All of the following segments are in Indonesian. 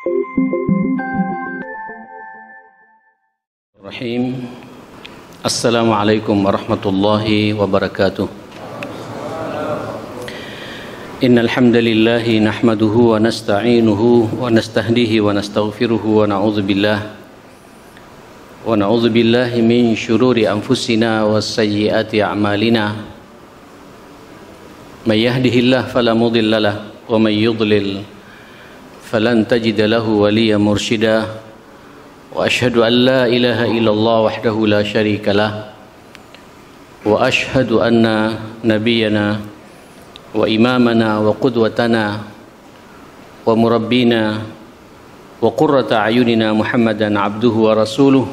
Bismillahirrahmanirrahim. Assalamualaikum warahmatullahi wabarakatuh. Innal hamdalillahi nahmaduhu wa nasta'inuhu wa nastahdihi wa nastaghfiruhu wa na'udzu billahi min syururi anfusina wa sayyiati a'malina. May yahdihillahu fala mudilla lahu wa may yudlil falan tajida lahu waliyyan mursyida. Wa ashhadu an la ilaha illallah wahdahu la syarika lah wa ashhadu anna nabiyyana wa imamana wa qudwatana wa murabbina wa qurrata a'yunina Muhammadan abduhu wa rasuluh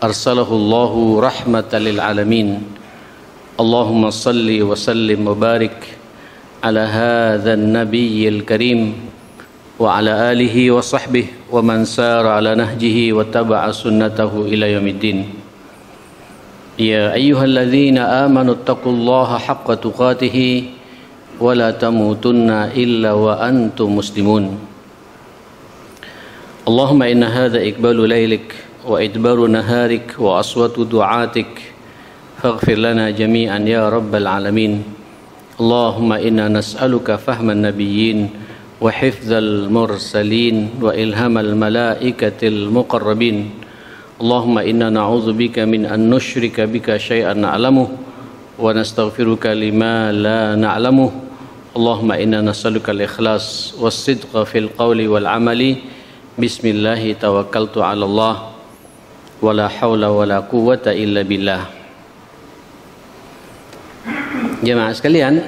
arsalahu Allahu rahmatan lil alamin. Allahumma salli wa sallim wa barik ala hadzal nabiyyil karim wa ala alihi wa sahbihi wa man sara ala nahjihi wa taba'a sunnatahu ila yaumiddin. Ya ayyuhalladzina amanu taqullaha haqqa tuqatih wa la tamutunna illa wa antum muslimun. Allahumma inna hadha iqbalu laylik wa idbaru naharik wa aswatu du'atik faghfir lana jami'an ya rabbal alamin. Allahumma inna nas'aluka fahman nabiyyin wa hifdzal mursalin wa ilhamal malaikatil muqarrabin. Allahumma inna na'udzubika min an nusyrika bika syai'an na'lamuh wa nastaghfiruka lima la na'lamuh. Allahumma inna nas'aluka al-ikhlas was-sidqa fil qawli wal amali. Bismillahi tawakkaltu 'ala Allah wa la haula wa la quwwata illa billah. Jemaah sekalian,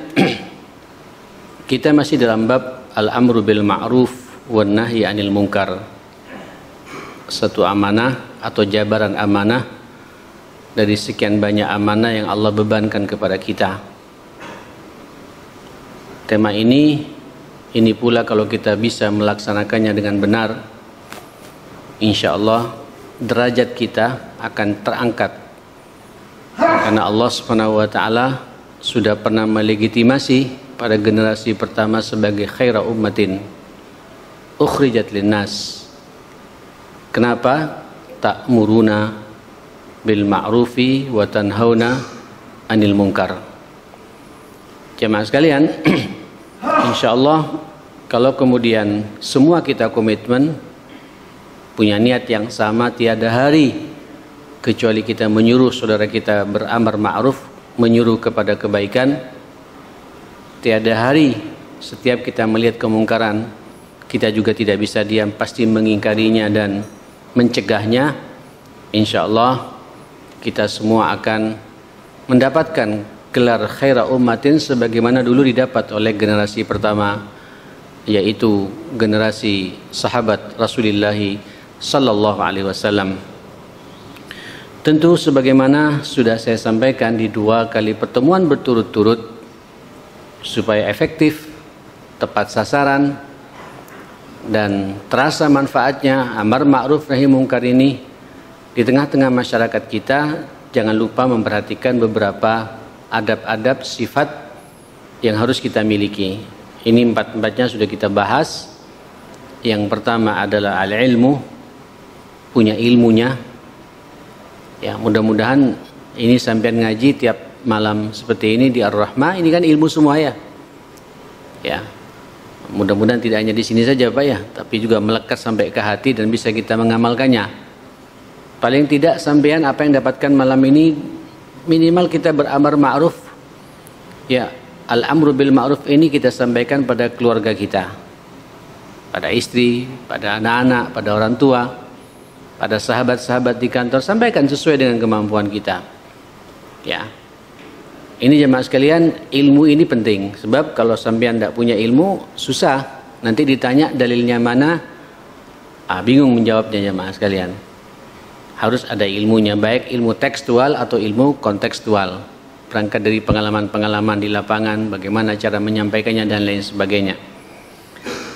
kita masih dalam bab al-amru bil ma'ruf wan nahyi 'anil munkar. Satu amanah atau jabaran amanah dari sekian banyak amanah yang Allah bebankan kepada kita. Tema ini pula kalau kita bisa melaksanakannya dengan benar, insyaallah derajat kita akan terangkat. Karena Allah Subhanahu wa taala sudah pernah melegitimasi pada generasi pertama sebagai khaira ummatin ukhrijat linnas. Kenapa? Ta'muruna bil ma'rufi wa tanhauna 'anil munkar. Jemaah sekalian, insyaallah kalau kemudian semua kita komitmen punya niat yang sama, tiada hari kecuali kita menyuruh saudara kita beramar ma'ruf, menyuruh kepada kebaikan. Tiada hari setiap kita melihat kemungkaran kita juga tidak bisa diam, pasti mengingkarinya dan mencegahnya. Insyaallah kita semua akan mendapatkan gelar khaira ummatin sebagaimana dulu didapat oleh generasi pertama, yaitu generasi sahabat Rasulullah sallallahu alaihi wasallam. Tentu sebagaimana sudah saya sampaikan di 2 kali pertemuan berturut-turut, supaya efektif, tepat sasaran, dan terasa manfaatnya amar ma'ruf nahi munkar ini di tengah-tengah masyarakat kita, jangan lupa memperhatikan beberapa adab-adab sifat yang harus kita miliki. Ini 4-4-nya sudah kita bahas. Yang pertama adalah al-ilmu, punya ilmunya. Ya, mudah-mudahan ini sampean ngaji tiap malam seperti ini di Ar-Rahmah, ini kan ilmu semua ya. Ya. Mudah-mudahan tidak hanya di sini saja Pak ya, tapi juga melekat sampai ke hati dan bisa kita mengamalkannya. Paling tidak sampean apa yang dapatkan malam ini minimal kita beramar ma'ruf. Ya, al-amru bil ma'ruf ini kita sampaikan pada keluarga kita. Pada istri, pada anak-anak, pada orang tua, pada sahabat-sahabat di kantor, sampaikan sesuai dengan kemampuan kita. Ya. Ini jemaah sekalian, ilmu ini penting. Sebab kalau sampean tidak punya ilmu, susah. Nanti ditanya dalilnya mana, bingung menjawabnya jemaah sekalian. Harus ada ilmunya, baik ilmu tekstual atau ilmu kontekstual. Berangkat dari pengalaman-pengalaman di lapangan, bagaimana cara menyampaikannya dan lain sebagainya.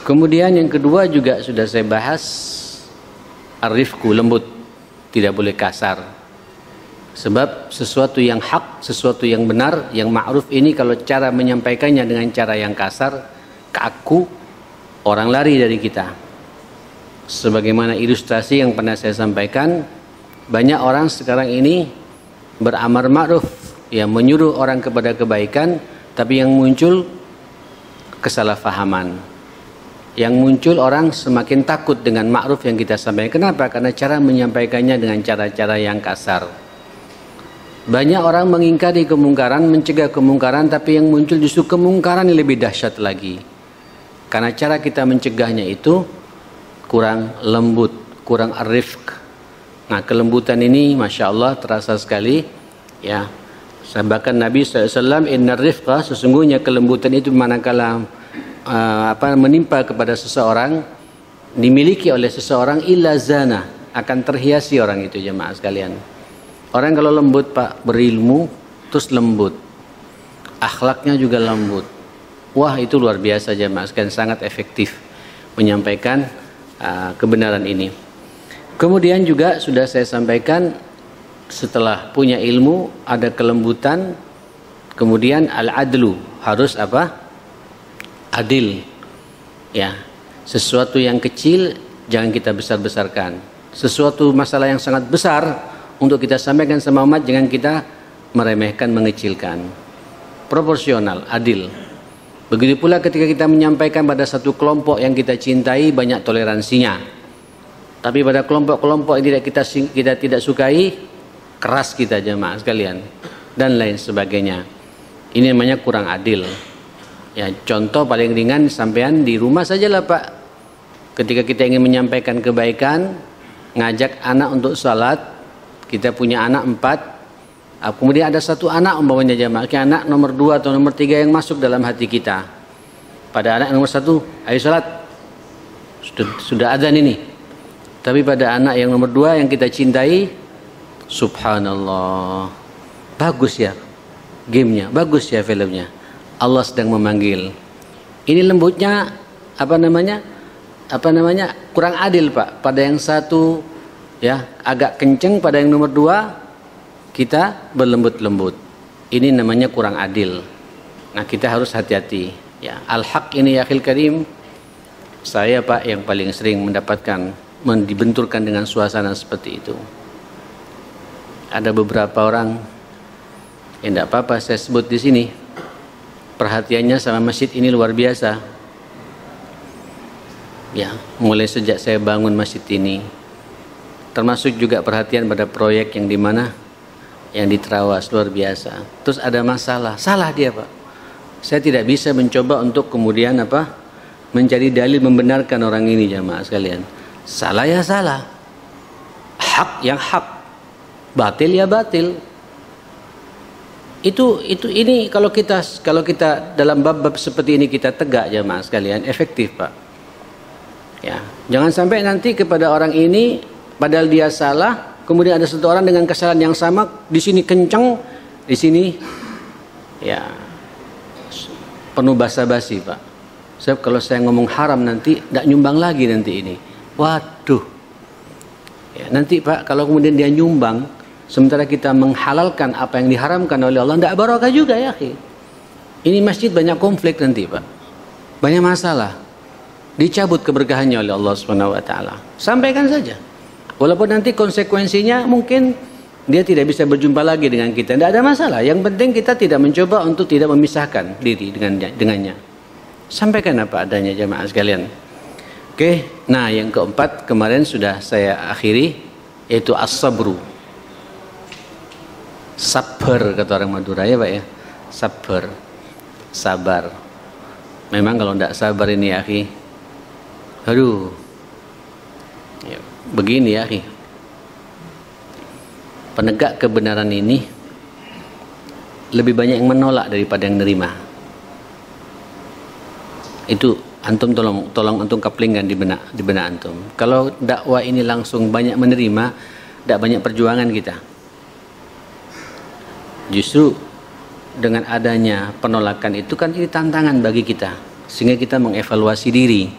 Kemudian yang kedua juga sudah saya bahas, ar-rifqu, lembut, tidak boleh kasar. Sebab sesuatu yang hak, sesuatu yang benar, yang ma'ruf ini kalau cara menyampaikannya dengan cara yang kasar, kaku, orang lari dari kita. sebagaimana ilustrasi yang pernah saya sampaikan, banyak orang sekarang ini beramar ma'ruf, ya, menyuruh orang kepada kebaikan, tapi yang muncul kesalahpahaman. Yang muncul orang semakin takut dengan ma'ruf yang kita sampaikan. Kenapa? Karena cara menyampaikannya dengan cara-cara yang kasar. Banyak orang mengingkari kemungkaran, mencegah kemungkaran, tapi yang muncul justru kemungkaran yang lebih dahsyat lagi. Karena cara kita mencegahnya itu kurang lembut, kurang arifq. Nah, kelembutan ini Masya Allah terasa sekali, ya. Bahkan Nabi SAW, inna rifqa, sesungguhnya kelembutan itu manakala menimpa kepada seseorang, dimiliki oleh seseorang, illa zana, akan terhiasi orang itu, jemaah sekalian. Orang kalau lembut Pak, berilmu, terus lembut, akhlaknya juga lembut, wah itu luar biasa jemaah sekalian, sangat efektif menyampaikan kebenaran ini. Kemudian juga sudah saya sampaikan, setelah punya ilmu ada kelembutan, kemudian al-adlu, harus apa? Adil, ya. Sesuatu yang kecil jangan kita besar-besarkan. Sesuatu masalah yang sangat besar untuk kita sampaikan sama umat, jangan kita meremehkan, mengecilkan. Proporsional, adil. Begitu pula ketika kita menyampaikan pada satu kelompok yang kita cintai, banyak toleransinya. Tapi pada kelompok-kelompok yang kita tidak sukai, keras kita jemaah sekalian, dan lain sebagainya. Ini namanya kurang adil. Ya, contoh paling ringan, sampean di rumah sajalah Pak. Ketika kita ingin menyampaikan kebaikan, ngajak anak untuk salat, kita punya anak 4, kemudian ada satu anak umpamanya jemaah, anak nomor 2 atau nomor 3 yang masuk dalam hati kita. Pada anak nomor 1, ayo salat, sudah adzan ini. Tapi pada anak yang nomor 2 yang kita cintai, subhanallah, bagus ya gamenya, bagus ya filmnya, Allah sedang memanggil. Ini lembutnya kurang adil Pak. Pada yang satu, ya, agak kenceng, pada yang nomor 2 kita berlembut-lembut. Ini namanya kurang adil. Nah, kita harus hati-hati, ya. Al-haq ini ya akhil karim, saya Pak yang paling sering dibenturkan dengan suasana seperti itu. Ada beberapa orang, ya tidak apa-apa saya sebut di sini, perhatiannya sama masjid ini luar biasa. Ya, mulai sejak saya bangun masjid ini, termasuk juga perhatian pada proyek yang di mana, yang di Terawas, luar biasa. Terus ada masalah, salah dia Pak. Saya tidak bisa mencoba untuk kemudian mencari dalil membenarkan orang ini jamaah sekalian. Salah ya salah, hak yang hak, batil ya batil. Ini kalau kita dalam bab-bab seperti ini kita tegak jamaah sekalian, efektif Pak. Ya, jangan sampai nanti kepada orang ini padahal dia salah, kemudian ada satu orang dengan kesalahan yang sama, di sini kencang, di sini ya penuh basa-basi Pak. Sebab kalau saya ngomong haram nanti tidak nyumbang lagi nanti ini. Waduh. Ya, nanti Pak kalau kemudian dia nyumbang, sementara kita menghalalkan apa yang diharamkan oleh Allah, tidak barokah juga ya akhi. Ini masjid banyak konflik nanti Pak, banyak masalah, dicabut keberkahannya oleh Allah Subhanahu Wa Taala. Sampaikan saja, walaupun nanti konsekuensinya mungkin dia tidak bisa berjumpa lagi dengan kita, tidak ada masalah. Yang penting kita tidak mencoba untuk tidak memisahkan diri dengannya. Sampaikan apa adanya jamaah sekalian. Oke, nah yang keempat kemarin sudah saya akhiri, yaitu as-sabru. Sabar kata orang Madura ya Pak ya, sabar, sabar. Memang kalau tidak sabar ini ya akhi, aduh, ya, begini ya akhi, penegak kebenaran ini lebih banyak yang menolak daripada yang nerima. Itu antum tolong antum kaplingkan di benak antum. Kalau dakwah ini langsung banyak menerima, tidak banyak perjuangan kita. Justru dengan adanya penolakan itu kan ini tantangan bagi kita, sehingga kita mengevaluasi diri,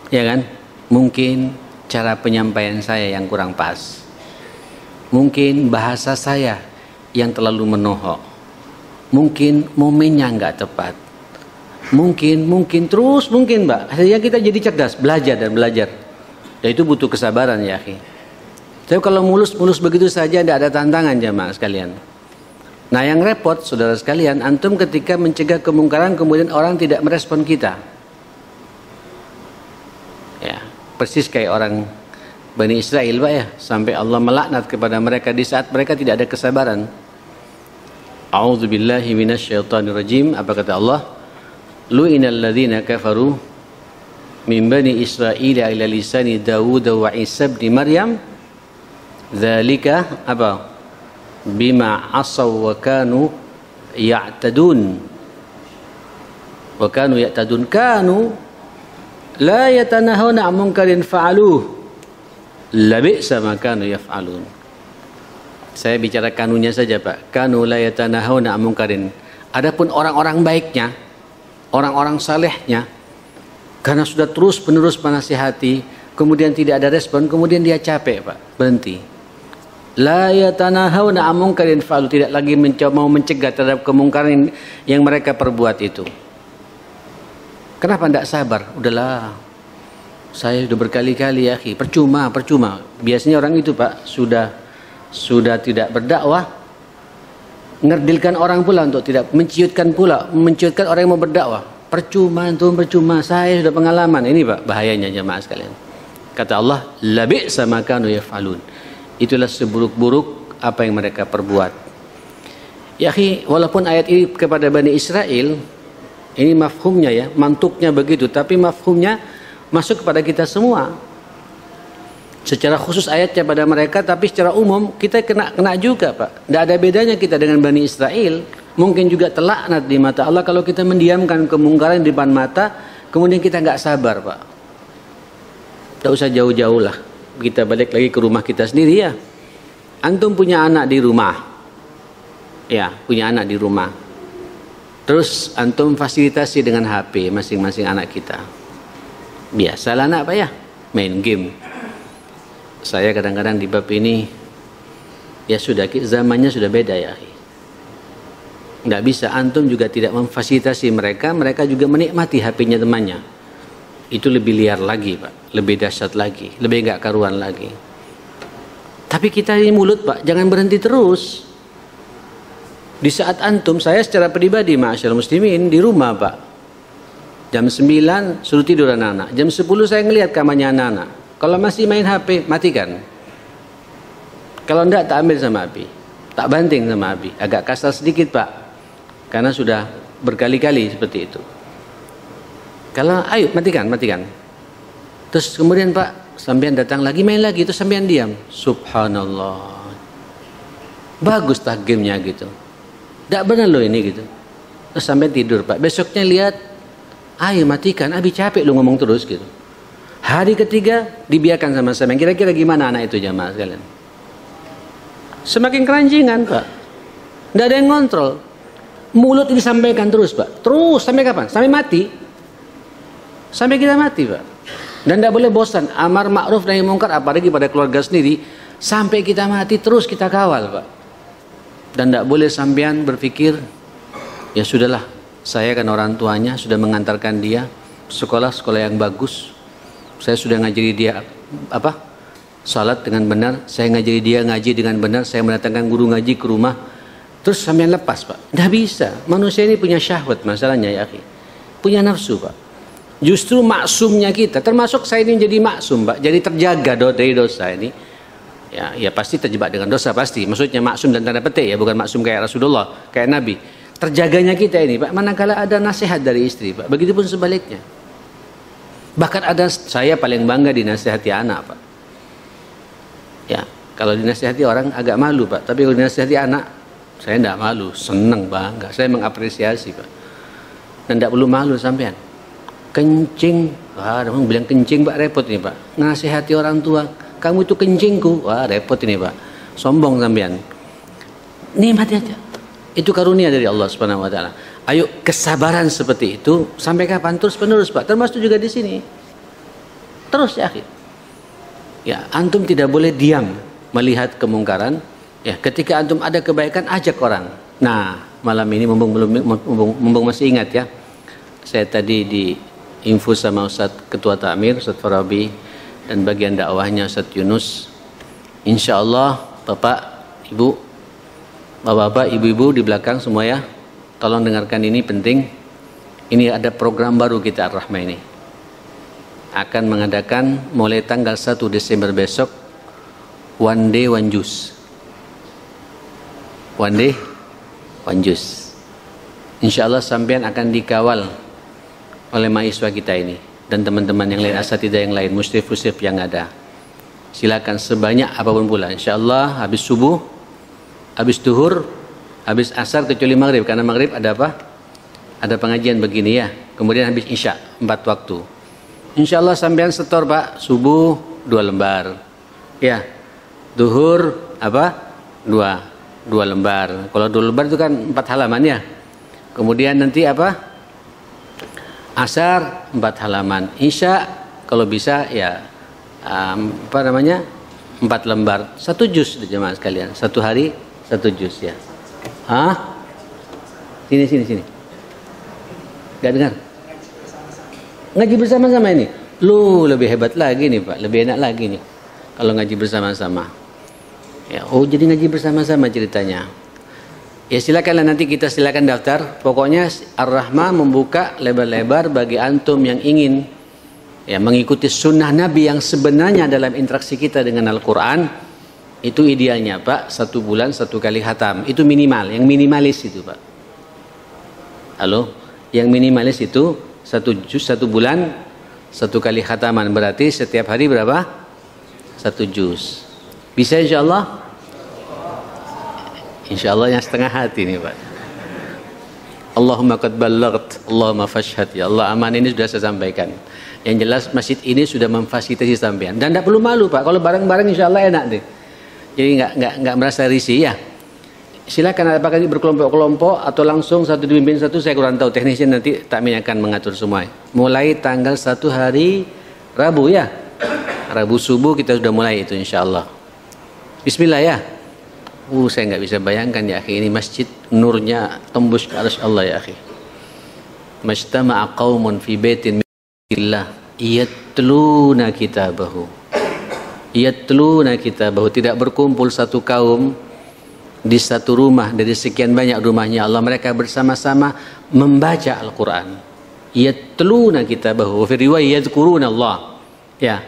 ya kan? Mungkin cara penyampaian saya yang kurang pas, mungkin bahasa saya yang terlalu menohok, mungkin momennya nggak tepat, mungkin terus mungkin Mbak, sehingga kita jadi cerdas, belajar dan belajar. Dan itu butuh kesabaran ya akhi. Tapi kalau mulus-mulus begitu saja tidak ada tantangan jamaah sekalian. Nah yang repot saudara sekalian, antum ketika mencegah kemungkaran kemudian orang tidak merespon kita. Ya, persis kayak orang Bani Israel Pak ya, sampai Allah melaknat kepada mereka di saat mereka tidak ada kesabaran. A'udzubillahi minasyaitonirrajim. Apa kata Allah? Lu'inal ladzina kafaru min bani Israil ila lisani Dawud wa Isa ibn Maryam. Dzalika apa? Bima asaw wa kanu ya'tadun. Wa kanu ya'tadun kanu la yatanahuna 'an munkarin fa'aluh. Labi'sa ma kanu yaf'alun. Saya bicara kanunya saja Pak. Kanu la yatanahuna 'an munkarin. Adapun orang-orang baiknya, orang-orang salehnya, karena sudah terus-menerus menasihati, kemudian tidak ada respon, kemudian dia capek Pak, berhenti. La yatanahuna 'an munkarin fa'alu, tidak lagi mau mencegah terhadap kemungkaran yang mereka perbuat itu. Kenapa tidak sabar? Udahlah, saya sudah berkali-kali ya, percuma. Biasanya orang itu Pak sudah tidak berdakwah, ngerdilkan orang pula untuk tidak menciutkan orang yang mau berdakwah. Percuma, saya sudah pengalaman. Ini Pak bahayanya jemaah sekalian. Kata Allah, labi'sa ma kanu yaf'alun. Itulah seburuk-buruk apa yang mereka perbuat. Ya akhi, walaupun ayat ini kepada Bani Israel, ini mafhumnya ya, mantuknya begitu, tapi mafhumnya masuk kepada kita semua. Secara khusus ayatnya pada mereka, tapi secara umum kita kena juga Pak. Tidak ada bedanya kita dengan Bani Israel. Mungkin juga terlaknat di mata Allah kalau kita mendiamkan kemungkaran di depan mata, kemudian kita nggak sabar Pak. Tidak usah jauh-jauh lah. Kita balik lagi ke rumah kita sendiri ya. Antum punya anak di rumah. Ya, punya anak di rumah. Terus antum fasilitasi dengan HP masing-masing anak kita. Biasalah anak Pak ya, main game. Saya kadang-kadang di bab ini ya sudah, zamannya sudah beda ya. Nggak bisa, antum juga tidak memfasilitasi mereka juga menikmati HP-nya temannya. Itu lebih liar lagi Pak, lebih dahsyat lagi, lebih nggak karuan lagi. Tapi kita ini mulut Pak, jangan berhenti terus. Di saat antum, saya secara pribadi ma'asyiral muslimin di rumah Pak, jam 9 suruh tidur anak-anak, jam 10 saya ngelihat kamarnya anak-anak. Kalau masih main HP, matikan. Kalau enggak, tak ambil sama Abi, tak banting sama Abi. Agak kasar sedikit Pak, karena sudah berkali-kali seperti itu. Kalau ayo matikan. Terus kemudian Pak, sampean datang lagi, main lagi, terus sampean diam. Subhanallah. Bagus tak gamenya gitu. Tidak benar loh ini gitu. Terus sampean tidur Pak. Besoknya lihat, ayo matikan, Abi capek lu ngomong terus gitu. Hari ketiga dibiarkan sama sampean. Kira-kira gimana anak itu jamaah sekalian? Semakin keranjingan Pak. Tidak ada yang ngontrol. Mulut disampaikan terus Pak. Terus sampai kapan? Sampai mati. Sampai kita mati Pak. Dan tidak boleh bosan. Amar ma'ruf nahi mungkar, apalagi pada keluarga sendiri. Sampai kita mati terus kita kawal Pak. Dan tidak boleh sampean berpikir, ya sudahlah, saya kan orang tuanya, sudah mengantarkan dia sekolah yang bagus. Saya sudah ngajari dia salat dengan benar. Saya ngajari dia ngaji dengan benar. Saya mendatangkan guru ngaji ke rumah. Terus sampean lepas Pak. Tidak bisa. Manusia ini punya syahwat masalahnya ya akhi. Punya nafsu Pak. Justru maksumnya kita, termasuk saya ini jadi maksum Pak, jadi terjaga dari dosa ini. Ya pasti terjebak dengan dosa pasti. Maksudnya maksum dan tanda petik ya, bukan maksum kayak Rasulullah, kayak Nabi. Terjaganya kita ini Pak, manakala ada nasihat dari istri Pak, begitupun sebaliknya. Bahkan ada, saya paling bangga dinasihati anak Pak. Ya, kalau dinasihati orang agak malu Pak, tapi kalau dinasihati anak, saya tidak malu, senang, bangga. Saya mengapresiasi Pak. Dan tidak perlu malu sampean. Kencing, wah, orang bilang kencing Pak, repot ini Pak. Nasihati orang tua, kamu itu kencingku, wah repot ini Pak. Sombong sampean. Nikmati aja. Itu karunia dari Allah Subhanahu wa taala. Ayo kesabaran seperti itu sampai kapan? Terus penerus Pak. Termasuk juga di sini. Terus ya akhir. Ya, antum tidak boleh diam melihat kemungkaran. Ya, ketika antum ada kebaikan, ajak orang. Nah, malam ini mumpung masih ingat ya. Saya tadi di info sama Ustadz Ketua Takmir, Ustadz Farabi, dan bagian dakwahnya Ustaz Yunus. Insyaallah Bapak, Ibu, Bapak-bapak, Ibu-ibu di belakang semua ya, tolong dengarkan, ini penting. Ini ada program baru kita Ar-Rahmah ini. Akan mengadakan mulai tanggal 1 Desember besok One Day One Juice. One Day One Juice. Insyaallah sampean akan dikawal oleh mahasiswa kita ini dan teman-teman yang lain, asatidzah yang lain, musyrif-musyrif yang ada. Silakan sebanyak apapun pula. Insyaallah habis subuh, habis duhur, habis asar kecuali maghrib, karena maghrib ada apa? Ada pengajian begini ya. Kemudian habis isya 4 waktu. Insyaallah sampean setor Pak, subuh 2 lembar. Ya. Duhur apa? 2 lembar. Kalau 2 lembar itu kan 4 halaman ya. Kemudian nanti apa? Asar 4 halaman. Isya kalau bisa ya 4 lembar. 1 juz jemaah sekalian. 1 hari 1 juz ya. Hah? Sini. Gak dengar? Ngaji bersama-sama ini. Lu lebih hebat lagi nih Pak, lebih enak lagi nih kalau ngaji bersama-sama. Ya, oh jadi ngaji bersama-sama ceritanya. Ya silakanlah, nanti kita silakan daftar. Pokoknya Ar-Rahmah membuka lebar-lebar bagi antum yang ingin ya mengikuti sunnah Nabi yang sebenarnya dalam interaksi kita dengan Al-Quran. Itu idealnya Pak, 1 bulan 1 kali khatam. Itu minimal, yang minimalis itu Pak. Halo, yang minimalis itu 1 juz 1 bulan 1 kali khataman. Berarti setiap hari berapa? 1 juz. Bisa insyaallah? Insyaallah yang setengah hati nih Pak. Allahumma qad ballaght, Allahumma fashhad. Ya Allah, aman ini sudah saya sampaikan. Yang jelas masjid ini sudah memfasilitasi sampean. Dan tidak perlu malu Pak, kalau bareng-bareng insyaallah enak deh. Jadi nggak merasa risih ya. Silakan, apakah ini berkelompok-kelompok atau langsung satu dipimpin satu, saya kurang tahu. Teknisnya nanti takmin akan mengatur semua. Mulai tanggal 1 hari Rabu ya. Rabu subuh kita sudah mulai itu insyaallah. Bismillah ya. Saya nggak bisa bayangkan ya akhi, ini masjid nurnya tembus ke arsy Allah ya akhi. Majtama'a qaumun fi baitin min Allah yatluna kitabahu. Yatluna kitabahu, tidak berkumpul satu kaum di satu rumah dari sekian banyak rumahnya Allah, mereka bersama-sama membaca Al-Quran. Yatluna kitabahu, fi riwayat yadhkuruna Allah. Ya,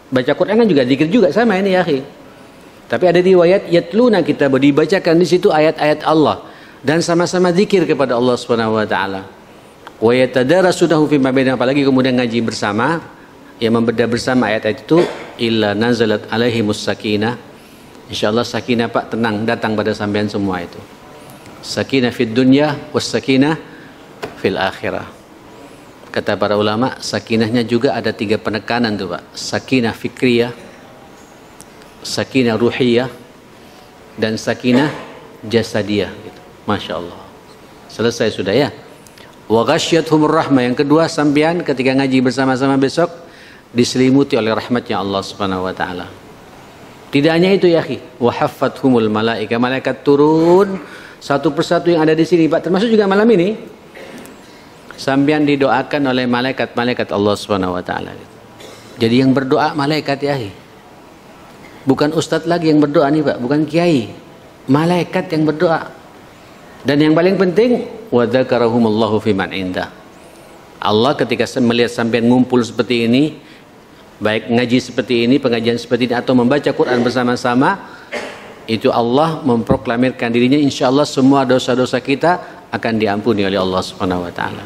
baca Quran kan juga zikir juga sama ini ya akhi. Tapi ada riwayat yatluna kitabahu, dibacakan di situ ayat-ayat Allah dan sama-sama zikir kepada Allah Subhanahu wa taala. Wa yatadarasunahu fi ma bainahum, apalagi kemudian ngaji bersama, yang membedah bersama ayat-ayat itu, illa nazalat alaihimus sakinah. Insyaallah sakinah Pak, tenang datang pada sampean semua itu. Sakinah fid dunya was sakinah fil akhirah. Kata para ulama, sakinahnya juga ada 3 penekanan tuh Pak. Sakinah fikriyah, sakinah ruhiyah, dan sakinah jasadiyah gitu. Masya Allah. Selesai sudah ya. Wa ghasyiathumur rahmah, yang kedua sampean ketika ngaji bersama-sama besok diselimuti oleh rahmatnya Allah Subhanahu wa taala. Tidak hanya itu ya akhi, wa haffathumul malaika, malaikat turun satu persatu yang ada di sini Pak, termasuk juga malam ini. Sampean didoakan oleh malaikat-malaikat Allah Subhanahu wa taala. Jadi yang berdoa malaikat ya akhi. Bukan ustadz lagi yang berdoa nih Pak, bukan kiai. Malaikat yang berdoa. Dan yang paling penting, wa dzakarahumullahu fi man indah. Allah ketika melihat sampean ngumpul seperti ini, baik ngaji seperti ini, pengajian seperti ini, atau membaca Quran bersama-sama, itu Allah memproklamirkan dirinya, insyaallah semua dosa-dosa kita akan diampuni oleh Allah Subhanahu wa taala.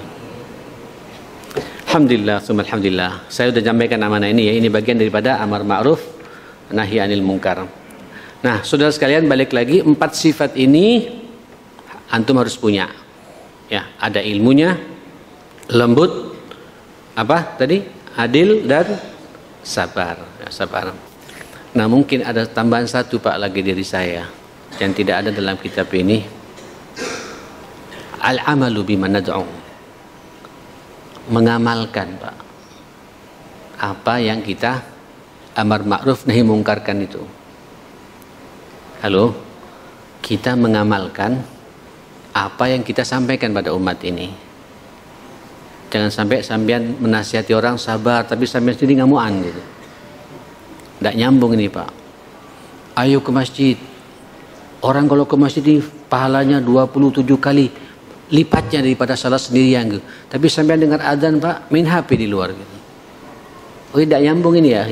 Alhamdulillah, alhamdulillah. Saya sudah sampaikan amanah ini ya, ini bagian daripada amar ma'ruf nahi anil munkar. Nah, saudara sekalian, balik lagi, 4 sifat ini antum harus punya. Ya, ada ilmunya, lembut, apa tadi? Adil dan sabar. Ya, sabar. Nah, mungkin ada tambahan satu Pak lagi dari saya yang tidak ada dalam kitab ini. Al-amalu bima nad'u. Mengamalkan Pak apa yang kita amar ma'ruf nahi mungkarkan itu. Halo, kita mengamalkan apa yang kita sampaikan pada umat ini. Jangan sampai sampean menasihati orang sabar tapi sampean sendiri ngamuan gitu. Tidak nyambung ini Pak. Ayo ke masjid. Orang kalau ke masjid ini pahalanya 27 kali lipatnya daripada salat sendirian. Tapi sampai dengar adzan Pak, main HP di luar gitu. Oh, tidak nyambung ini ya.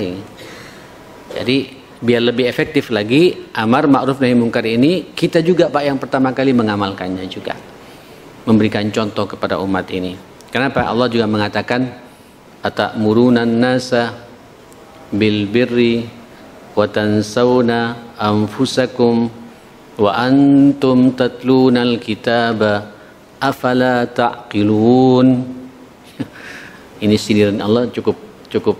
Jadi biar lebih efektif lagi amar ma'ruf nahi munkar ini, kita juga Pak yang pertama kali mengamalkannya juga. Memberikan contoh kepada umat ini. Kenapa? Allah juga mengatakan atamuruna nasa bil birri wa tansawna anfusakum wa antum tatlunal kitaba afala ta'qilun. Ini sindiran Allah cukup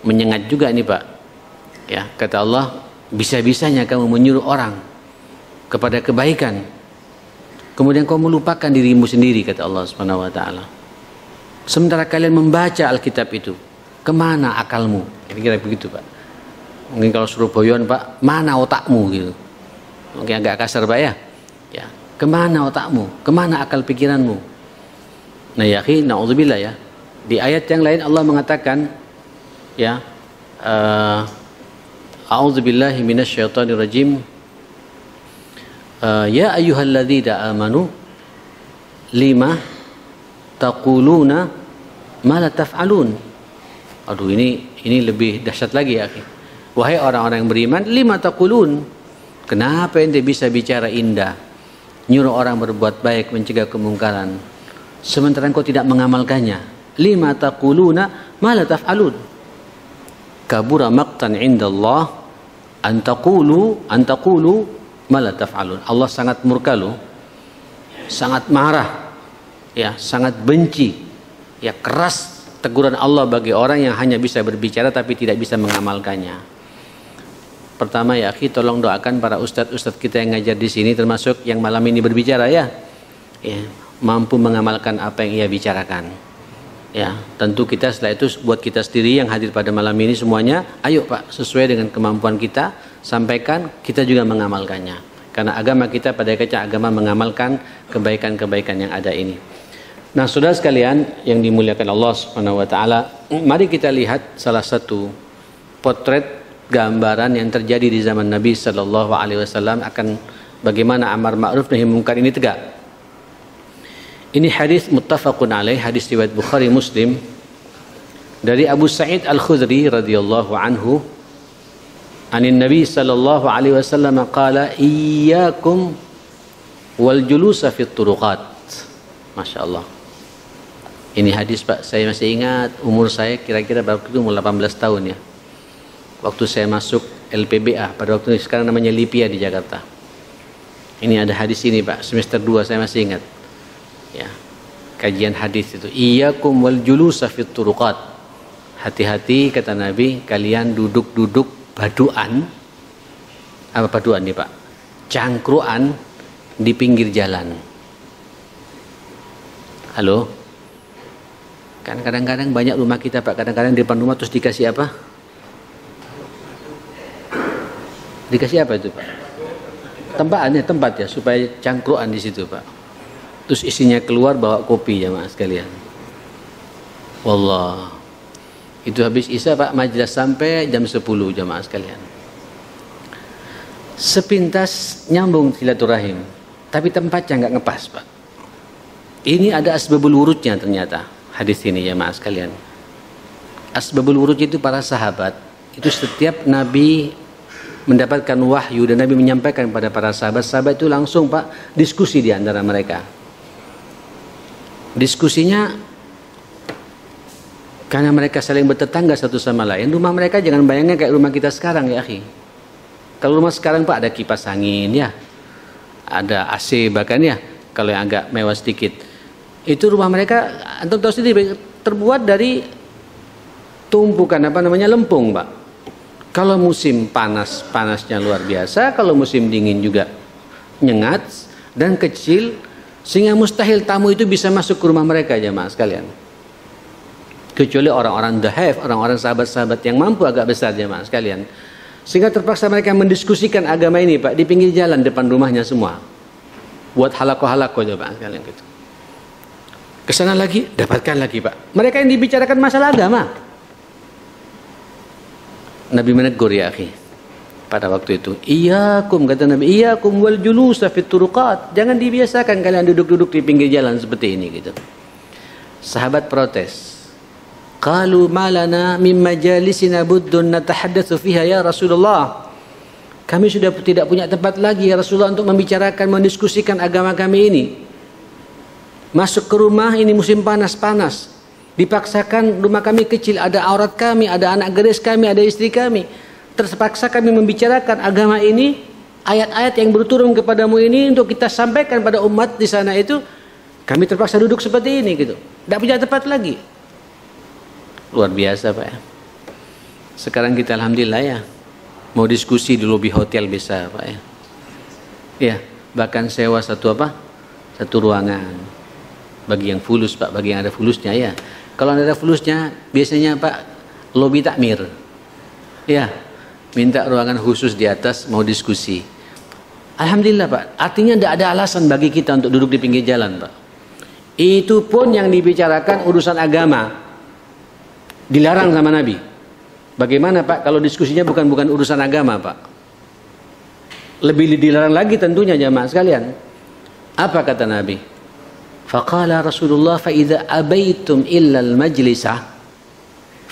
menyengat juga nih Pak. Ya, kata Allah, bisa-bisanya kamu menyuruh orang kepada kebaikan, kemudian kau melupakan dirimu sendiri, kata Allah Subhanahu wa taala. Sementara kalian membaca Alkitab itu, kemana akalmu? Kira-kira begitu Pak. Mungkin kalau suruh boyon Pak, mana otakmu gitu. Mungkin agak kasar Pak ya. Ya, kemana otakmu? Kemana akal pikiranmu? Nah ya akhi, na'udzubillah ya. Di ayat yang lain Allah mengatakan, ya, a'udzubillahi minasyaitonir rajim. Ya ayyuhalladzina amanu lima taquluna ma la taf'alun. Aduh, ini lebih dahsyat lagi ya. Wahai orang-orang yang beriman, lima taqulun. Kenapa ente bisa bicara indah, nyuruh orang berbuat baik, mencegah kemungkaran, sementara engkau tidak mengamalkannya? Lima taquluna ma la taf'alun. Kabura maqtan 'indallah an taqulu ma la taf'alun. Allah sangat murka loh, sangat marah, ya, sangat benci, ya, keras teguran Allah bagi orang yang hanya bisa berbicara tapi tidak bisa mengamalkannya. Pertama ya akhi, tolong doakan para ustadz kita yang ngajar di sini, termasuk yang malam ini berbicara ya, mampu mengamalkan apa yang ia bicarakan. Ya, tentu kita setelah itu buat kita sendiri yang hadir pada malam ini semuanya, ayo Pak, sesuai dengan kemampuan kita, sampaikan, kita juga mengamalkannya. Karena agama kita pada akhirnya agama mengamalkan kebaikan-kebaikan yang ada ini. Nah, saudara sekalian yang dimuliakan Allah Subhanahu wa taala, mari kita lihat salah satu potret gambaran yang terjadi di zaman Nabi sallallahu alaihi wasallam akan bagaimana amar ma'ruf nahi munkar ini tegak. Ini hadis muttafaqun alaih, hadis riwayat Bukhari Muslim dari Abu Sa'id Al-Khudri radhiyallahu anhu, anin Nabi sallallahu alaihi wasallam qala iyyakum wal julusa fit turuqat. Masyaallah. Ini hadis Pak, saya masih ingat umur saya kira-kira waktu itu umur 18 tahun ya. Waktu saya masuk LPBA pada waktu itu, sekarang namanya Lipia di Jakarta. Ini ada hadis ini Pak, semester 2 saya masih ingat. Ya, kajian hadis itu, iyyakum wal julusa fit turuqat. Hati-hati kata Nabi, kalian duduk-duduk baduan. Apa baduan nih Pak? Cangkruan di pinggir jalan. Halo? Kan kadang-kadang banyak rumah kita Pak, kadang-kadang di depan rumah terus dikasih apa? Dikasih apa itu Pak? Tempat ya, supaya cangkruan di situ Pak. Terus isinya keluar bawa kopi jamaah sekalian. Wallah. Itu habis isya Pak, majelis sampai jam 10 jamaah sekalian. Sepintas nyambung silaturahim, tapi tempatnya nggak ngepas Pak. Ini ada asbabul wurudnya ternyata hadis ini jamaah sekalian. Asbabul wurud itu para sahabat. Itu setiap Nabi mendapatkan wahyu dan Nabi menyampaikan kepada para sahabat itu langsung Pak diskusi di antara mereka. Diskusinya karena mereka saling bertetangga satu sama lain. Rumah mereka jangan bayangkan kayak rumah kita sekarang ya akhi. Kalau rumah sekarang Pak ada kipas angin ya, ada AC bahkan ya, kalau yang agak mewah sedikit. Itu rumah mereka antum tahu sendiri terbuat dari tumpukan lempung Pak. Kalau musim panas, panasnya luar biasa. Kalau musim dingin juga nyengat dan kecil, sehingga mustahil tamu itu bisa masuk ke rumah mereka jemaah sekalian. Kecuali orang-orang dahaf, orang-orang sahabat-sahabat yang mampu agak besar jemaah sekalian. Sehingga terpaksa mereka mendiskusikan agama ini Pak di pinggir jalan depan rumahnya semua. Buat halaqah-halaqah jemaah sekalian gitu. Kesana lagi, dapatkan lagi Pak. Mereka yang dibicarakan masalah agama. Nabi menegur ya akhi pada waktu itu. Iyyakum, kata Nabi, iyyakum wal julusa fit turuqat. Jangan dibiasakan kalian duduk-duduk di pinggir jalan seperti ini gitu. Sahabat protes. Qalu malana min majalisina buddun natahaddatsu fiha ya Rasulullah. Kami sudah tidak punya tempat lagi ya Rasulullah untuk membicarakan, mendiskusikan agama kami ini. Masuk ke rumah ini musim panas-panas. Dipaksakan rumah kami kecil, ada aurat kami, ada anak gadis kami, ada istri kami. Terpaksa kami membicarakan agama ini, ayat-ayat yang berturun kepadamu ini untuk kita sampaikan pada umat di sana itu. Kami terpaksa duduk seperti ini gitu. Tidak punya tempat lagi. Luar biasa Pak ya. Sekarang kita alhamdulillah ya. Mau diskusi di lobi hotel bisa Pak ya. Ya, bahkan sewa satu ruangan. Bagi yang fulus Pak, bagi yang ada fulusnya ya. Kalau ada fulusnya biasanya Pak lobi takmir. Ya, minta ruangan khusus di atas mau diskusi. Alhamdulillah Pak. Artinya tidak ada alasan bagi kita untuk duduk di pinggir jalan Pak. Itu pun yang dibicarakan urusan agama. Dilarang sama Nabi. Bagaimana Pak kalau diskusinya bukan urusan agama Pak? Lebih dilarang lagi tentunya jamaah sekalian. Apa kata Nabi? Faqala Rasulullah fa idza abaitum illa al-majlisah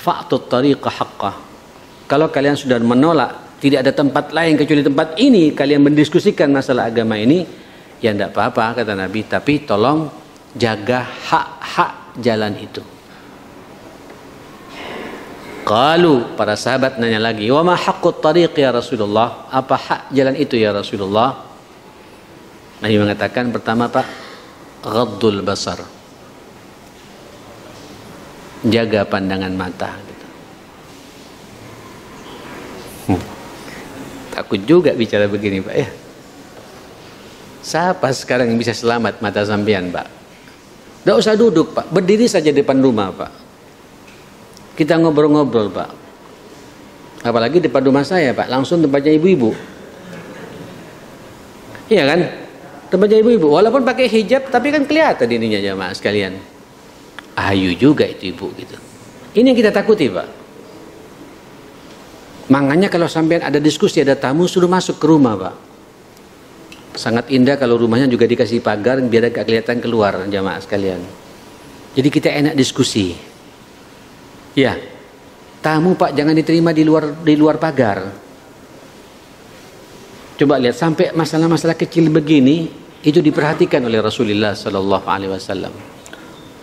fa'tut tariqa haqqah. Kalau kalian sudah menolak, tidak ada tempat lain kecuali tempat ini kalian mendiskusikan masalah agama ini, ya tidak apa-apa kata Nabi, tapi tolong jaga hak-hak jalan itu. Qalu, para sahabat nanya lagi, wa ma haqqut tariq ya Rasulullah? Apa hak jalan itu ya Rasulullah? Nabi mengatakan pertama Pak, ghaddul basar. Jaga pandangan mata gitu. Takut juga bicara begini Pak ya. Siapa sekarang yang bisa selamat mata sampean Pak? Tidak usah duduk Pak, berdiri saja depan rumah Pak. Kita ngobrol-ngobrol Pak. Apalagi depan rumah saya Pak, langsung tempatnya ibu-ibu. Iya kan? Tempatnya ibu-ibu. Walaupun pakai hijab, tapi kan kelihatan ininya jamaah sekalian. Ayu juga itu ibu gitu. Ini yang kita takuti Pak. Makanya kalau sampai ada diskusi, ada tamu, suruh masuk ke rumah Pak. Sangat indah kalau rumahnya juga dikasih pagar biar agak kelihatan keluar jamaah sekalian. Jadi kita enak diskusi. Ya, tamu Pak jangan diterima di luar pagar. Coba lihat sampai masalah-masalah kecil begini itu diperhatikan oleh Rasulullah Sallallahu Alaihi Wasallam.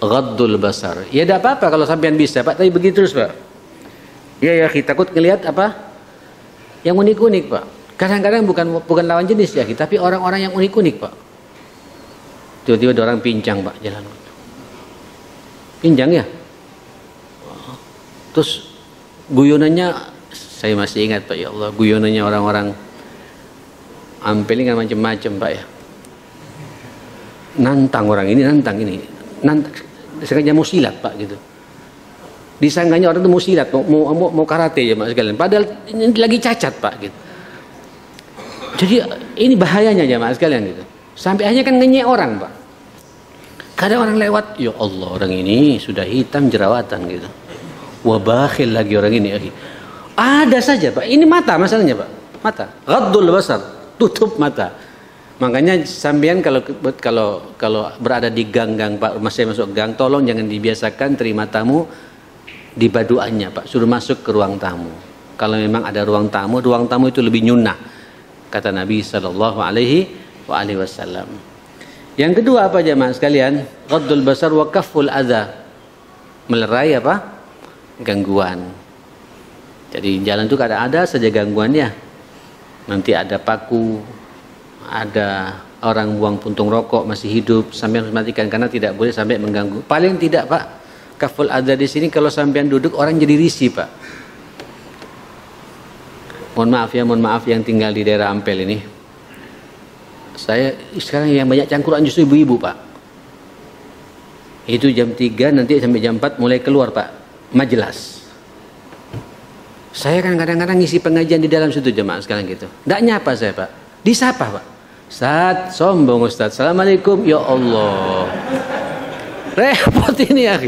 Ghaddul basar. Ya tidak apa-apa kalau sampean bisa Pak, tapi begitu terus Pak. Ya kita takut ngelihat apa? Yang unik-unik Pak. Kadang-kadang bukan lawan jenis ya, tapi orang-orang yang unik-unik Pak. Tiba-tiba ada orang pincang Pak jalan. Pincang ya? Terus guyonannya saya masih ingat Pak ya Allah, guyonannya orang-orang Ampel ini kan macam-macam Pak ya. Nantang orang ini, nantang ini. Sengaja mau silat Pak gitu. Disangkanya orang itu mau silat, mau karate ya Mas sekalian. Padahal ini lagi cacat Pak gitu. Jadi ini bahayanya ya Mas sekalian gitu. Sampai akhirnya kan ngenyek orang Pak. Kadang orang lewat, ya Allah orang ini sudah hitam jerawatan gitu. Wah bakhil lagi orang ini. Ada saja Pak. Ini mata masalahnya Pak. Mata. Ghaddul basar. Tutup mata. Makanya sampean kalau berada di gang-gang Pak, rumah saya masuk gang, tolong jangan dibiasakan terima tamu di baduannya Pak. Suruh masuk ke ruang tamu. Kalau memang ada ruang tamu itu lebih nyunnah. Kata Nabi Sallallahu Alaihi Wasallam. Yang kedua apa jemaah sekalian? Ghaddul basar wa kafful adza. Melerai apa? Gangguan. Jadi jalan itu kadang ada saja gangguannya. Nanti ada paku, ada orang buang puntung rokok masih hidup, sampai harus matikan karena tidak boleh sampai mengganggu. Paling tidak Pak, kaful adza di sini kalau sampean duduk orang jadi risih Pak. Mohon maaf yang tinggal di daerah Ampel ini. Saya sekarang yang banyak cangkuran justru ibu-ibu Pak. Itu jam 3 nanti sampai jam 4 mulai keluar Pak. Majelis. Saya kan kadang-kadang ngisi pengajian di dalam situ jemaah sekalian gitu. Tidak nyapa saya Pak. Disapa Pak. Ustaz, sombong Ustaz. Assalamualaikum. Ya Allah. Repot ini ya.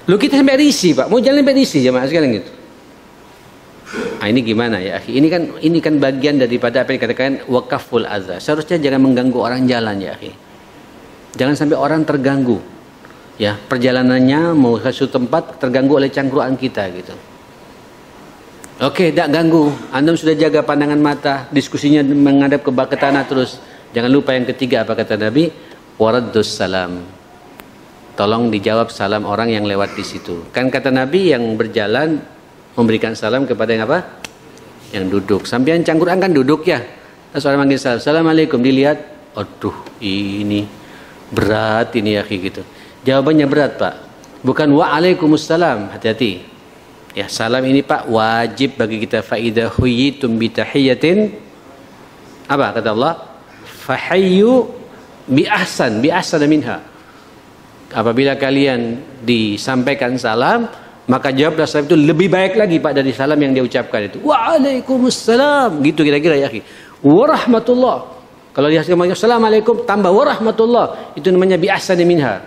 Lu kita sampai risih Pak. Mau jalan sampai risih jemaah sekalian gitu. Nah, ini gimana ya, akhi? Ini kan bagian daripada apa yang dikatakan wakaful adza. Seharusnya jangan mengganggu orang jalan ya, akhi. Jangan sampai orang terganggu. Ya, perjalanannya mau ke suatu tempat terganggu oleh cangkruan kita gitu. Oke, tak ganggu. Antum sudah jaga pandangan mata, diskusinya menghadap ke tanah terus. Jangan lupa yang ketiga apa kata Nabi? Waraddus salam. Tolong dijawab salam orang yang lewat di situ. Kan kata Nabi yang berjalan memberikan salam kepada yang apa? Yang duduk. Sampean cangkruan kan duduk ya. Terus orang manggil salam, assalamualaikum, dilihat, aduh ini berat ini ya gitu. Jawabannya berat Pak. Bukan waalaikumsalam, hati-hati. Ya, salam ini Pak wajib bagi kita. Fa idza huyitum bi tahiyatin, apa kata Allah? Fahayyu bi ahsan minha. Apabila kalian disampaikan salam, maka jawablah salam itu lebih baik lagi Pak dari salam yang dia ucapkan itu. Waalaikumsalam, gitu kira-kira ya akhi. Warahmatullah. Kalau dia ngomong assalamualaikum tambah warahmatullah, itu namanya bi ahsani minha.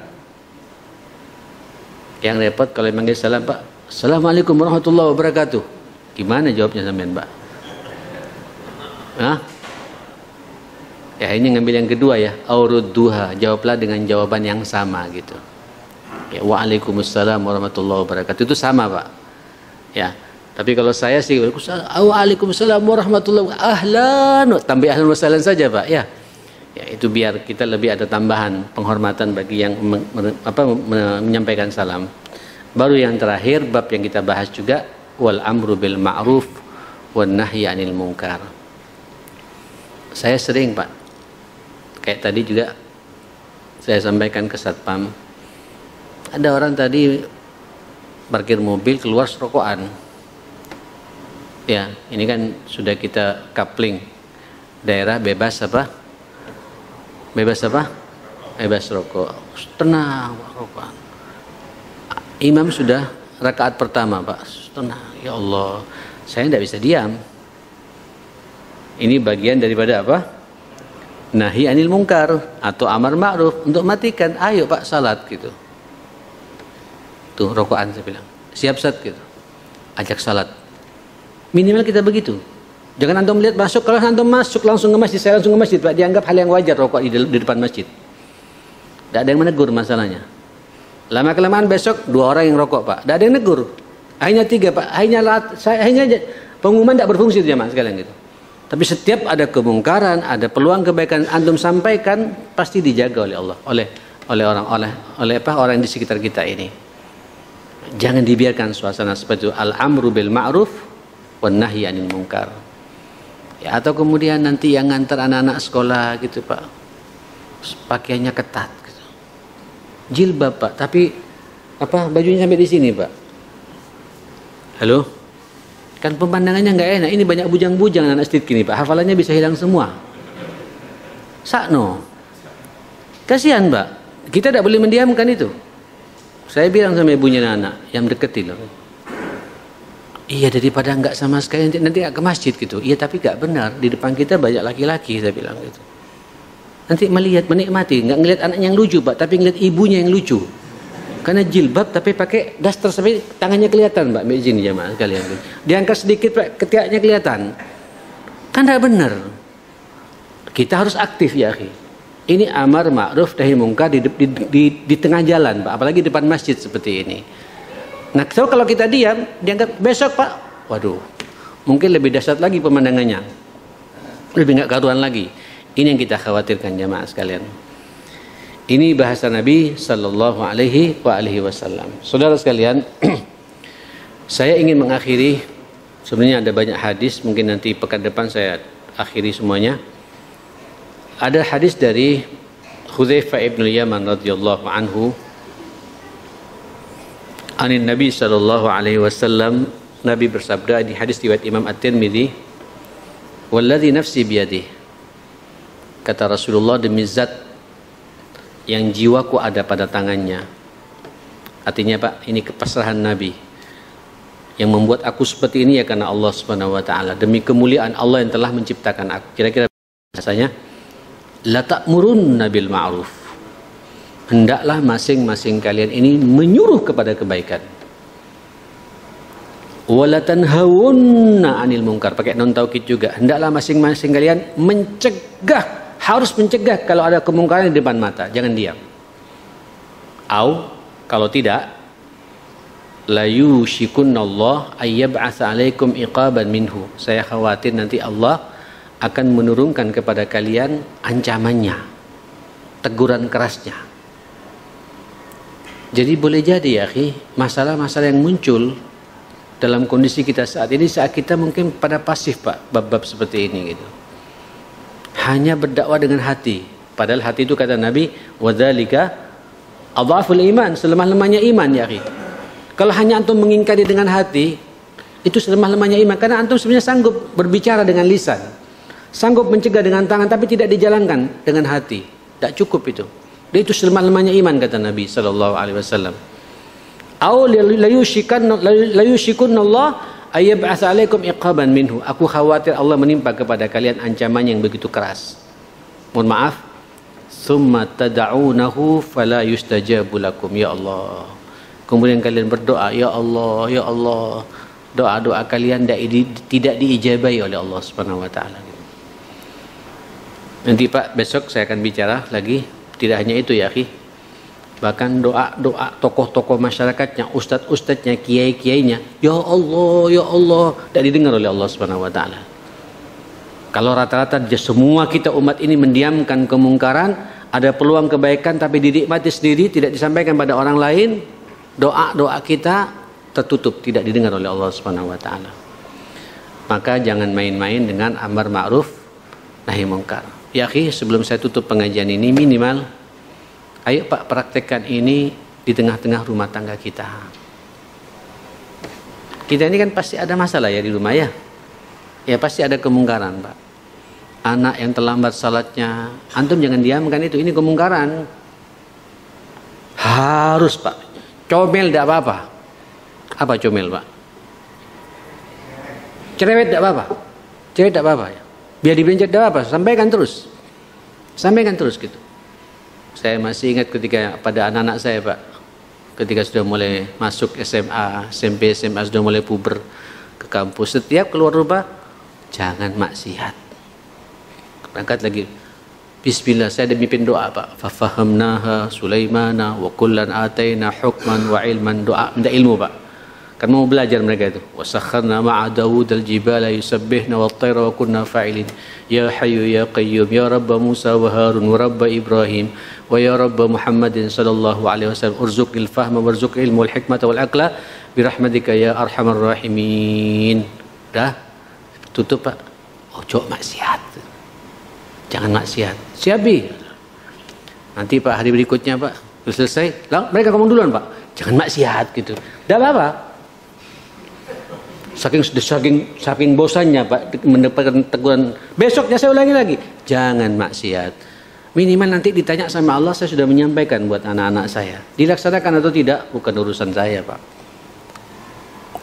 Yang repot kalau manggil salam Pak, assalamualaikum warahmatullahi wabarakatuh. Gimana jawabnya sampean Pak? Hah? Ya ini ngambil yang kedua ya, aurudduha, jawablah dengan jawaban yang sama gitu. Ya, waalaikumsalam warahmatullahi wabarakatuh, itu sama Pak. Ya, tapi kalau saya sih waalaikumsalam warahmatullahi wabarakatuh, ahlan, tambah ahlan wasalan saja Pak ya. Ya itu biar kita lebih ada tambahan penghormatan bagi yang menyampaikan salam. Baru yang terakhir bab yang kita bahas juga wal amru bil ma'ruf wan nahyi 'anil munkar. Saya sering Pak, kayak tadi juga saya sampaikan ke satpam, ada orang tadi parkir mobil keluar serokokan. Ya ini kan sudah kita coupling daerah bebas apa? Bebas apa? Bebas rokok. Tenang, rokok. Imam sudah rakaat pertama, Pak. Tenang, ya Allah. Saya tidak bisa diam. Ini bagian daripada apa? Nahi anil munkar atau amar ma'ruf, untuk matikan. Ayo Pak salat gitu. Tuh rokokan saya bilang. Siap Sat gitu. Ajak salat. Minimal kita begitu. Jangan antum lihat masuk, kalau antum masuk langsung ke masjid, saya langsung ke masjid Pak, dianggap hal yang wajar rokok di depan masjid. Tidak ada yang menegur masalahnya. Lama kelamaan besok 2 orang yang rokok Pak, tidak ada yang negur. Akhirnya 3 Pak, akhirnya pengumuman tidak berfungsi jemaah sekalian gitu. Tapi setiap ada kemungkaran, ada peluang kebaikan antum sampaikan, pasti dijaga oleh Allah, oleh orang di sekitar kita ini. Jangan dibiarkan suasana seperti itu. Al-amru bil ma'ruf wan nahyi 'anil munkar. Ya, atau kemudian nanti yang ngantar anak-anak sekolah gitu Pak, pakaiannya ketat gitu. Jilbab Pak, tapi apa bajunya sampai di sini Pak. Halo, kan pemandangannya nggak enak. Ini banyak bujang-bujang anak sedikit gini Pak, hafalannya bisa hilang semua. Sakno, kasihan Pak, kita tidak boleh mendiamkan itu. Saya bilang sama ibunya anak yang deketi loh. Iya, daripada nggak sama sekali nanti nggak ke masjid gitu. Iya tapi nggak benar, di depan kita banyak laki-laki, saya bilang gitu. Nanti menikmati, nggak ngelihat anaknya yang lucu Pak, tapi ngelihat ibunya yang lucu. Karena jilbab tapi pakai daster sampai tangannya kelihatan Mbak, izin jamaah sekalian. Diangkat sedikit Pak, ketiaknya kelihatan. Kan nggak benar. Kita harus aktif ya akhi. Ini amar ma'ruf nahi munkar di tengah jalan Pak, apalagi depan masjid seperti ini. Nah, kalau kita diam, dianggap besok Pak, waduh, mungkin lebih dahsyat lagi pemandangannya, lebih nggak karuan lagi. Ini yang kita khawatirkan jamaah sekalian. Ini bahasa Nabi Sallallahu Alaihi Wasallam. Saudara sekalian, saya ingin mengakhiri. Sebenarnya ada banyak hadis, mungkin nanti pekan depan saya akhiri semuanya. Ada hadis dari Hudzaifah ibn Yaman radhiyallahu anhu. Anin Nabi sallallahu alaihi wasallam, Nabi bersabda di hadis riwayat Imam At-Tirmidzi, "Walladzi nafsi biyadihi." Kata Rasulullah, demi zat yang jiwaku ada pada tangannya. Artinya Pak, ini kepasrahan Nabi. Yang membuat aku seperti ini ya karena Allah Subhanahu wa taala. Demi kemuliaan Allah yang telah menciptakan aku. Kira-kira bahasanya, la ta'murunna bil ma'ruf. Hendaklah masing-masing kalian ini menyuruh kepada kebaikan. wala tanhawunna 'anil munkar, pakai non taukid juga. Hendaklah masing-masing kalian mencegah, harus mencegah kalau ada kemungkaran di depan mata, jangan diam. Au kalau tidak, la yushikunallah ayyab'atsa 'alaikum iqaban minhu. Saya khawatir nanti Allah akan menurunkan kepada kalian ancamannya, teguran kerasnya. Jadi boleh jadi ya akhi, masalah-masalah yang muncul dalam kondisi kita saat ini, saat kita mungkin pada pasif Pak, bab-bab seperti ini gitu. Hanya berdakwah dengan hati, padahal hati itu kata Nabi, wadzalika adhaful iman, selemah-lemahnya iman ya akhi. Kalau hanya antum mengingkari dengan hati, itu selemah-lemahnya iman, karena antum sebenarnya sanggup berbicara dengan lisan, sanggup mencegah dengan tangan, tapi tidak dijalankan dengan hati. Tidak cukup itu. Dan itu selemah-lemahnya iman kata Nabi sallallahu alaihi wasallam. Au la yushikunallah ayyab'atsa 'alaikum iqaban minhu. Aku khawatir Allah menimpa kepada kalian ancaman yang begitu keras. Mohon maaf. Summa tad'unahu fala yustajabu lakum, ya Allah. Kemudian kalian berdoa, ya Allah, ya Allah. Doa-doa kalian tidak diijabahi oleh Allah Subhanahu wa taala. Nanti Pak, besok saya akan bicara lagi. Tidak hanya itu ya akhi, bahkan doa-doa tokoh-tokoh masyarakatnya, ustadz-ustadznya, kiai-kiainya, ya Allah, tidak didengar oleh Allah Subhanahu wa taala. Kalau rata-rata semua kita umat ini mendiamkan kemungkaran, ada peluang kebaikan tapi dinikmati sendiri, tidak disampaikan pada orang lain, doa-doa kita tertutup, tidak didengar oleh Allah Subhanahu wa taala. Maka jangan main-main dengan amar ma'ruf nahi munkar. Ya akhi, sebelum saya tutup pengajian ini, minimal ayo Pak praktekkan ini di tengah-tengah rumah tangga kita. Kita ini kan pasti ada masalah ya di rumah ya. Ya pasti ada kemungkaran Pak. Anak yang terlambat salatnya, antum jangan diamkan itu, ini kemungkaran. Harus Pak. Comel tidak apa-apa. Apa comel Pak? Cerewet tidak apa-apa. Cerewet tidak apa-apa ya. Biar dibencet tidak apa, sampaikan terus gitu. Saya masih ingat ketika pada anak-anak saya Pak, ketika sudah mulai masuk SMA, SMP, SMA, sudah mulai puber ke kampus, setiap keluar rumah jangan maksiat. Berangkat lagi, bismillah, saya ada mimpin doa Pak, fafahamnaha Sulaimana wa kullan ataina hukman wa ilman, doa minta ilmu Pak. Kan mau belajar mereka itu. Wasakharna ma'a Dawud al-jibala yusabbihna wat-tayra wa kunna fa'ilin. Ya Hayyu ya Qayyum ya Rabb Musa wa Harun wa Rabb Ibrahim wa ya Rabb Muhammadin sallallahu alaihi wasallam urzuqil fahma warzuq ilmu wal hikmata wal aqla bi rahmatika ya arhamar rahimin. Dah tutup Pak. Ojo maksiat. Jangan maksiat. Siapi. Nanti Pak hari berikutnya Pak selesai, mereka ngomong duluan Pak. Jangan maksiat gitu. Dah apa-apa. Saking bosannya Pak mendapatkan teguran, besoknya saya ulangi lagi, jangan maksiat. Minimal nanti ditanya sama Allah, saya sudah menyampaikan buat anak-anak saya, dilaksanakan atau tidak bukan urusan saya Pak.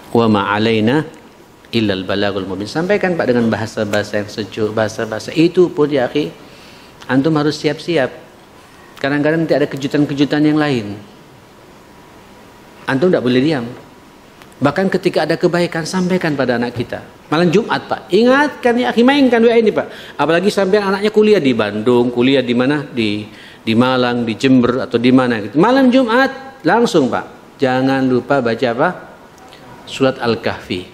Wa ma alaina illal balagul mubin. Sampaikan Pak dengan bahasa-bahasa yang sejuk, bahasa-bahasa itu pun ya akhi, antum harus siap-siap. Kadang-kadang nanti ada kejutan-kejutan yang lain, antum tidak boleh diam. Bahkan ketika ada kebaikan, sampaikan pada anak kita. Malam Jumat Pak, ingatkan ya akhi, mainkan doa ini Pak. Apalagi sampai anaknya kuliah di Bandung, kuliah di mana, di Malang, di Jember atau di mana gitu. Malam Jumat langsung Pak, jangan lupa baca apa? Surat Al-Kahfi.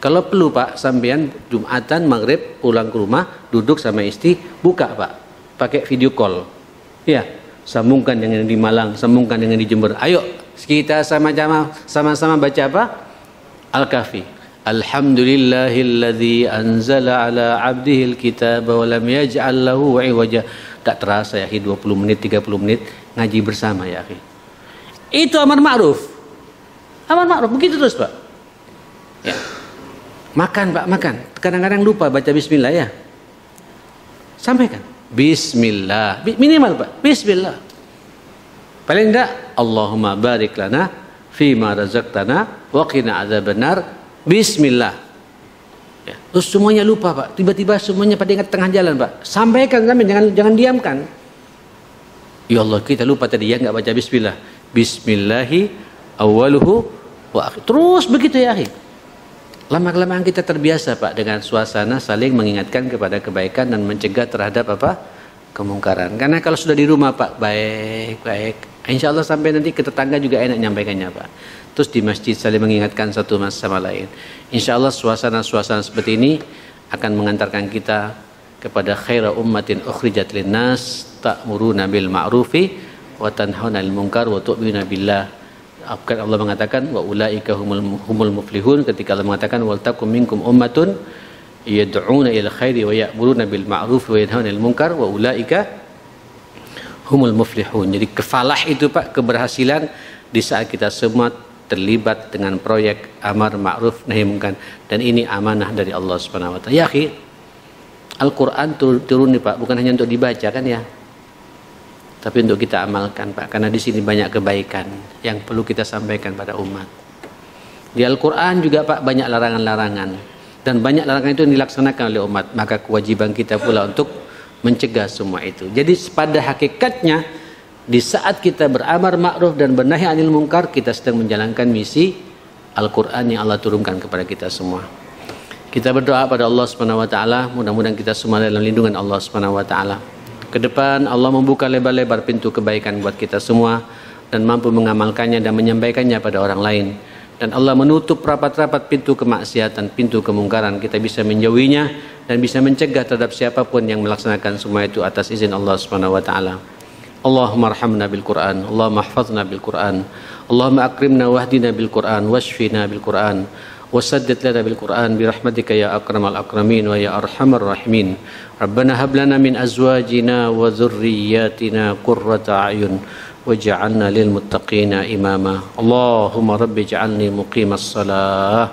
Kalau perlu Pak, sampean Jumatan maghrib pulang ke rumah, duduk sama istri, buka Pak, pakai video call. Ya, sambungkan dengan di Malang, sambungkan dengan di Jember. Ayo kita sama-sama baca apa? Al-Kahfi. Alhamdulillahilladzi anzala ala 'abdihil kitaba wa lam yaj'al lahu 'iwaja. Tak terasa ya, 20 menit, 30 menit ngaji bersama ya akhi. Itu amar ma'ruf. Amar ma'ruf begitu terus Pak. Ya. Makan Pak, makan. Kadang-kadang lupa baca bismillah ya. Sampaikan bismillah. Minimal Pak, bismillah. Paling tidak Allahumma barik lana fima razaqtana wa qina adzabannar. Bismillah. Ya. Terus semuanya lupa Pak. Tiba-tiba semuanya pada ingat tengah jalan Pak. Sampaikan, jangan diamkan. Ya Allah, kita lupa tadi ya enggak baca bismillah. Bismillahi awwaluhu wa akhir. Terus begitu ya akhi. Lama-kelamaan kita terbiasa Pak dengan suasana saling mengingatkan kepada kebaikan dan mencegah terhadap apa? Kemungkaran. Karena kalau sudah di rumah Pak, baik, insya Allah sampai nanti ke tetangga juga enak nyampaikannya Pak. Terus di masjid saling mengingatkan satu sama lain. Insya Allah suasana-suasana seperti ini akan mengantarkan kita kepada khaira ummatin ukhrijat linnas ta'muruna bil ma'rufi wa tanhauna 'anil munkar wa tu'minuna billah. Allah mengatakan wa ulaika humul muflihun, ketika Allah mengatakan wal takum minkum ummatun yad'una ila khairi wa ya'muruna bil ma'ruf wa yanhauna 'anil munkar wa ulaika humul muflihun. Jadi kefalah itu Pak, keberhasilan di saat kita semua terlibat dengan proyek amar ma'ruf nahi munkar, dan ini amanah dari Allah Subhanahu wa taala. Ya akhi, Al-Qur'an turun nih Pak, bukan hanya untuk dibaca kan ya, tapi untuk kita amalkan Pak, karena di sini banyak kebaikan yang perlu kita sampaikan pada umat. Di Al-Qur'an juga Pak banyak larangan-larangan, dan banyak larangan itu dilaksanakan oleh umat, maka kewajiban kita pula untuk mencegah semua itu. Jadi pada hakikatnya di saat kita beramar ma'ruf dan bernahi anil munkar, kita sedang menjalankan misi Al-Qur'an yang Allah turunkan kepada kita semua. Kita berdoa pada Allah Subhanahu wa taala, mudah-mudahan kita semua dalam lindungan Allah Subhanahu wa taala. Ke depan Allah membuka lebar-lebar pintu kebaikan buat kita semua dan mampu mengamalkannya dan menyampaikannya pada orang lain. Dan Allah menutup rapat-rapat pintu kemaksiatan, pintu kemungkaran. Kita bisa menjauhinya dan bisa mencegah terhadap siapapun yang melaksanakan semua itu atas izin Allah Subhanahu wa taala. Allahumma arhamna bil Qur'an, Allahumma ihfazna bil Qur'an, Allahumma akrimna wahdina bil Qur'an, washfina bil Qur'an, wasaddid lana bil Qur'an bi rahmatika ya akramal akramin wa ya arhamar rahimin. Rabbana hab lana min azwajina wa dhurriyyatina qurrata a'yun waj'alna lil muttaqina imama. Allahumma rabbi ij'alni muqimas salah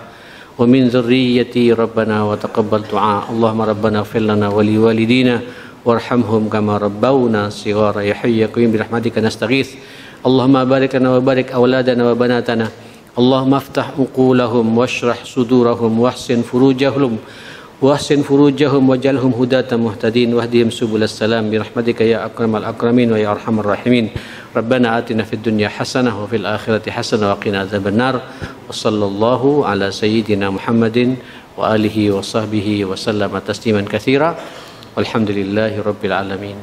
wa min dhurriyyati rabbana wa taqabbal du'a. Allahumma rabbana ighfir lana wa liwalidina warhamhum kama rabbawna shighara ya hayyu ya qayyum bi rahmatika nastaghits. Allahumma barik lana wa barik auladana wa banatana. Allahumma aftah uqulahum washrah sudurahum wahsin furujahum waj'alhum hudatan muhtadin wahdihim subulas salam bi rahmatika ya akramal akramin wa ya arhamar rahimin. Rabbana atina fid dunya hasanah wa fil akhirati hasanah wa qina adzabannar. Wa sallallahu ala sayyidina Muhammadin wa alihi wa sahbihi wa sallama tasliman katsira. Walhamdulillahi rabbil alamin.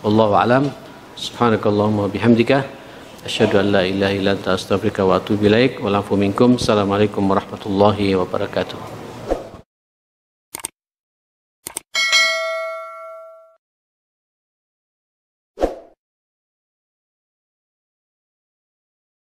Wallahu alam. Subhanakallahumma bihamdika asyhadu an la ilaha illa anta astaghfiruka wa atubu ilaik. Wa lafu minkum. Assalamualaikum warahmatullahi wabarakatuh.